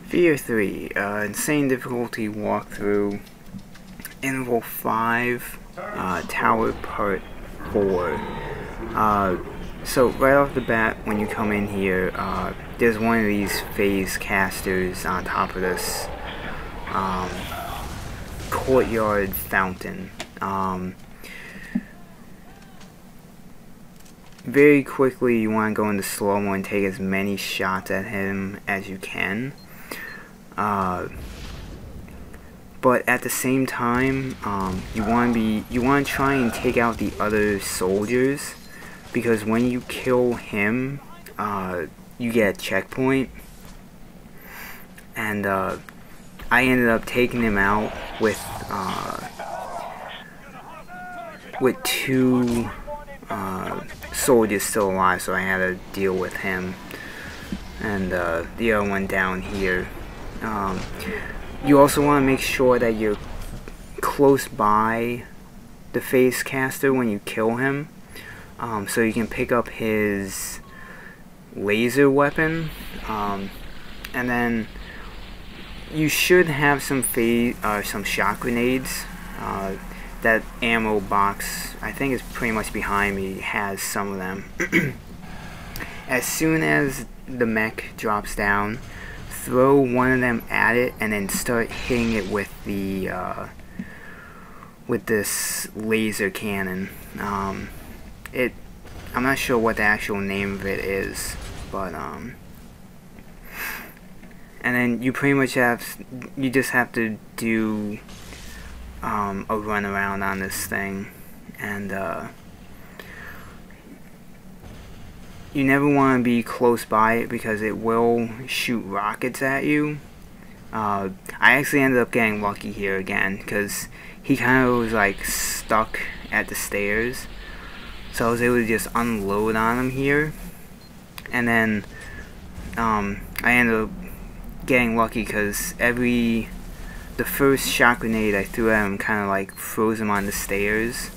F.E.A.R. 3, Insane Difficulty Walkthrough, Interval 5, Tower Part 4. So right off the bat, when you come in here, there's one of these phase casters on top of this courtyard fountain. Very quickly, you want to go into slow-mo and take as many shots at him as you can. But at the same time, you want to try and take out the other soldiers, because when you kill him, you get a checkpoint. And I ended up taking him out with two soldiers still alive, so I had to deal with him. And the other one down here. You also want to make sure that you're close by the phase caster when you kill him, so you can pick up his laser weapon, and then you should have some shot grenades. That ammo box, I think, is pretty much behind me, has some of them. As soon as the mech drops down, throw one of them at it and then start hitting it with the with this laser cannon. I'm not sure what the actual name of it is, but and then you pretty much just have to do a run around on this thing, and you never want to be close by it because it will shoot rockets at you. I actually ended up getting lucky here again because he kind of was like stuck at the stairs, so I was able to just unload on him here, and then I ended up getting lucky because the first shot grenade I threw at him kind of like froze him on the stairs,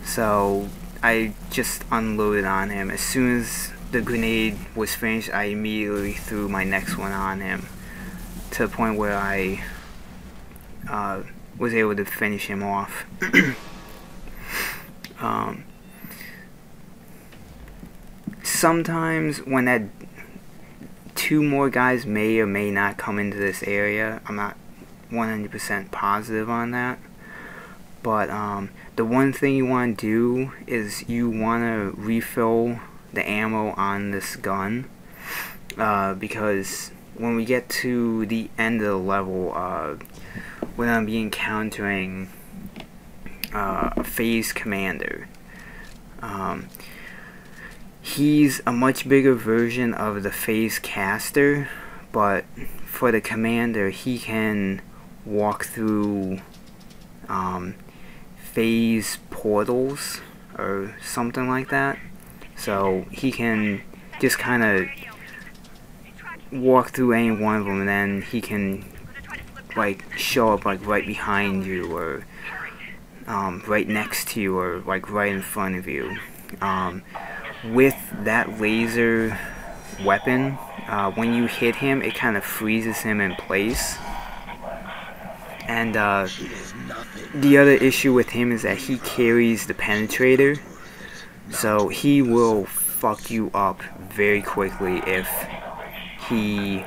so I just unloaded on him. As soon as the grenade was finished, I immediately threw my next one on him, to the point where I was able to finish him off. Sometimes when that two more guys may or may not come into this area, I'm not 100% positive on that, but the one thing you want to do is you want to refill the ammo on this gun, because when we get to the end of the level, we're going to be encountering a phase commander. He's a much bigger version of the phase caster, but for the commander, he can walk through phase portals or something like that. So he can just kind of walk through any one of them, and then he can like show up like right behind you, or right next to you, or like right in front of you. With that laser weapon, when you hit him, it kind of freezes him in place. And the other issue with him is that he carries the penetrator, so he will fuck you up very quickly if he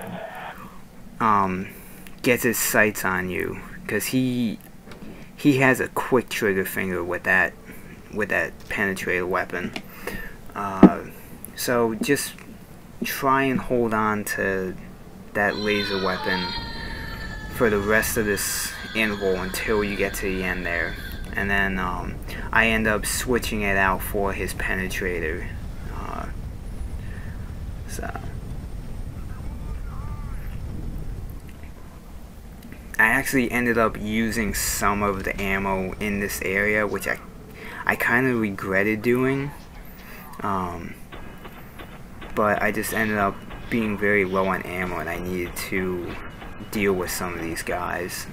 gets his sights on you, because he has a quick trigger finger with that penetrator weapon. So just try and hold on to that laser weapon for the rest of this interval until you get to the end there, and then I end up switching it out for his penetrator. So I actually ended up using some of the ammo in this area, which I kind of regretted doing, but I just ended up being very low on ammo, and I needed to deal with some of these guys.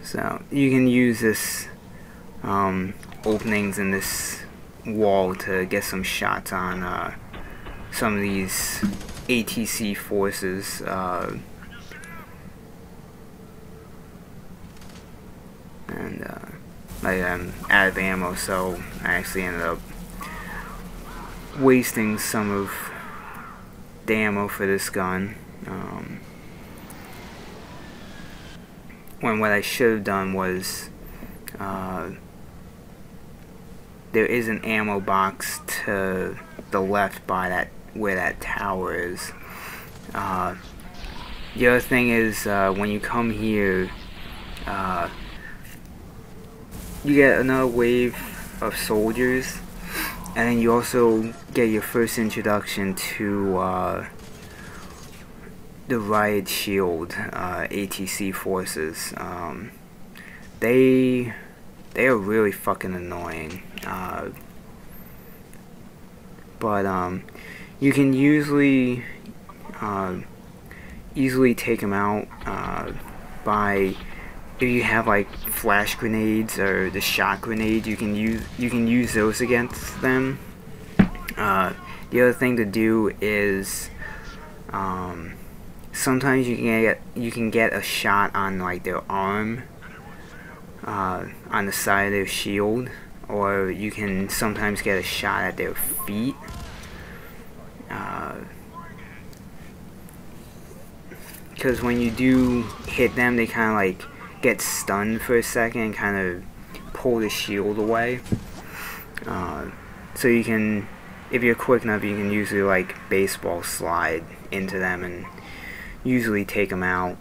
So you can use this openings in this wall to get some shots on some of these ATC forces. I'm out of ammo, so I actually ended up wasting some of the ammo for this gun. When what I should have done was there is an ammo box to the left by that where that tower is. The other thing is when you come here, you get another wave of soldiers, and then you also get your first introduction to the riot shield ATC forces. They are really fucking annoying, but you can usually easily take them out by, if you have like flash grenades or the shot grenade, you can use those against them. The other thing to do is sometimes you can get a shot on like their arm, on the side of their shield, or you can sometimes get a shot at their feet. Because when you do hit them, they kind of like get stunned for a second and kind of pull the shield away. So you can, if you're quick enough, you can usually like baseball slide into them and usually take them out.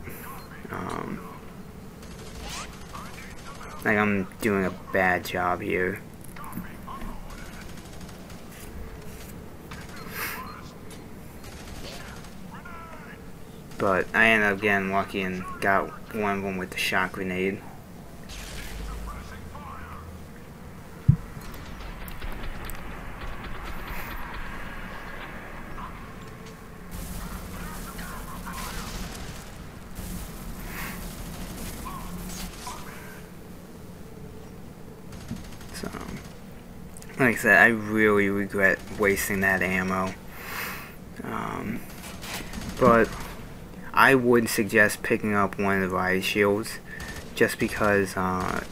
Like I'm doing a bad job here. But I ended up getting lucky and got one of them with the shot grenade. So, like I said, I really regret wasting that ammo. But I would suggest picking up one of the riot shields, just because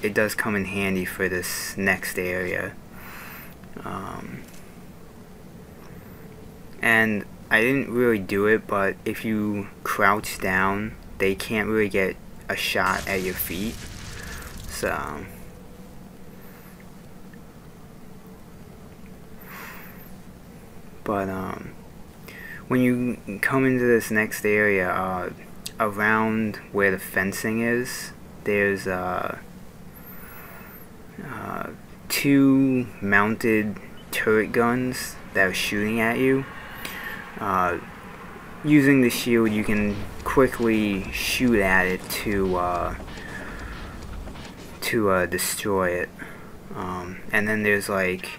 it does come in handy for this next area. And I didn't really do it, but if you crouch down, they can't really get a shot at your feet. So but when you come into this next area, around where the fencing is, there's two mounted turret guns that are shooting at you. Using the shield, you can quickly shoot at it to destroy it. And then there's like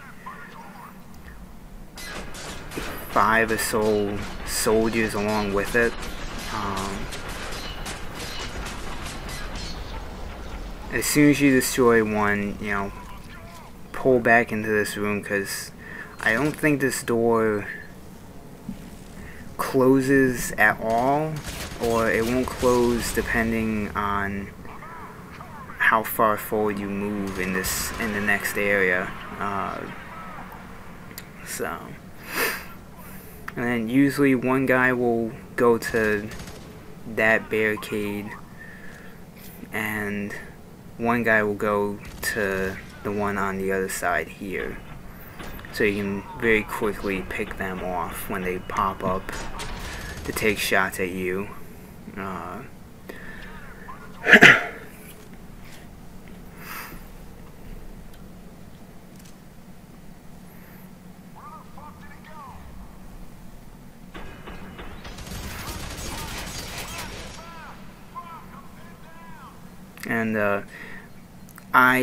5 or so soldiers along with it. As soon as you destroy one, you know, pull back into this room, because I don't think this door closes at all, or it won't close depending on how far forward you move in the next area. And then usually one guy will go to that barricade, and one guy will go to the one on the other side here. So you can very quickly pick them off when they pop up to take shots at you.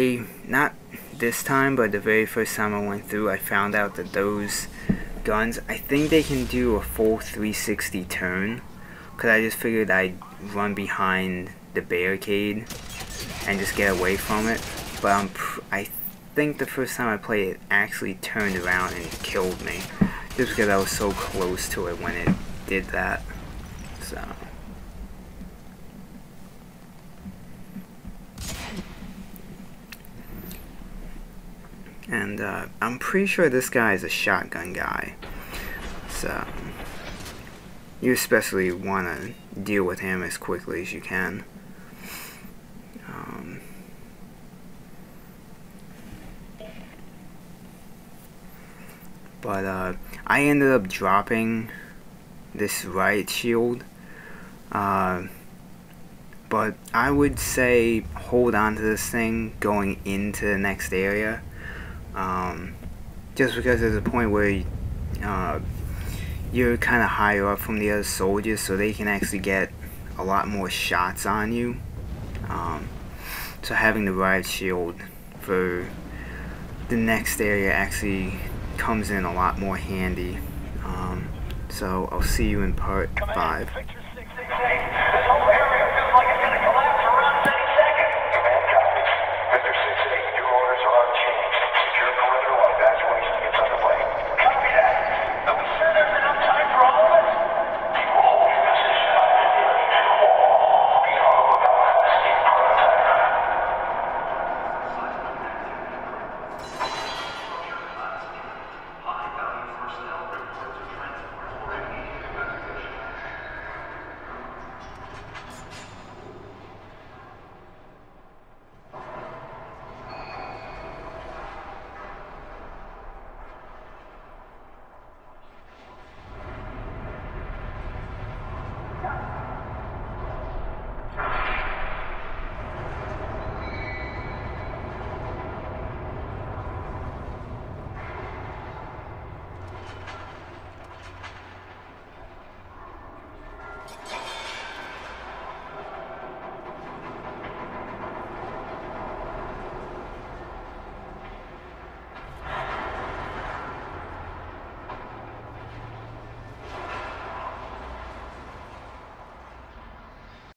And not this time, but the very first time I went through, I found out that those guns, I think they can do a full 360 turn, because I just figured I'd run behind the barricade and just get away from it. But I think the first time I played it actually turned around and killed me. Just because I was so close to it when it did that. So. And I'm pretty sure this guy is a shotgun guy. So you especially want to deal with him as quickly as you can. But I ended up dropping this riot shield. But I would say hold on to this thing going into the next area. Just because there's a point where you're kind of higher up from the other soldiers, so they can actually get a lot more shots on you. So having the riot shield for the next area actually comes in a lot more handy. So I'll see you in part 5.